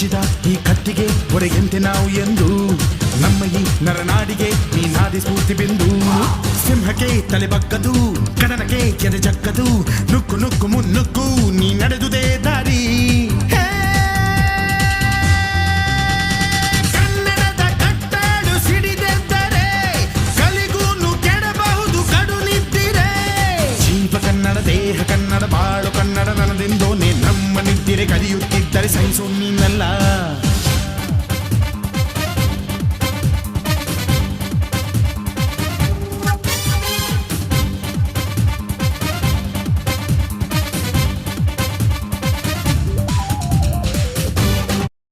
ಬಿಚ್ಚಿದ ಈ ಕತ್ತಿಗೆ ಹೊರೆಯಂತೆ ನಾವು ಎಂದು ನಮ್ಮ ಈ ನರನಾಡಿಗೆ ನೀ ನಾದಿ ಸ್ಫೂರ್ತಿ ಬಿಂದು ಸಿಂಹಕ್ಕೆ ತಲೆ ಬಗ್ಗದು ಕದನಕ್ಕೆ ಎದೆ ಜಗ್ಗದು ನುಕ್ಕು ನುಕ್ಕು ಮುನ್ನುಕ್ಕು ನೀ ನಡೆದುದೇ ದಾರಿ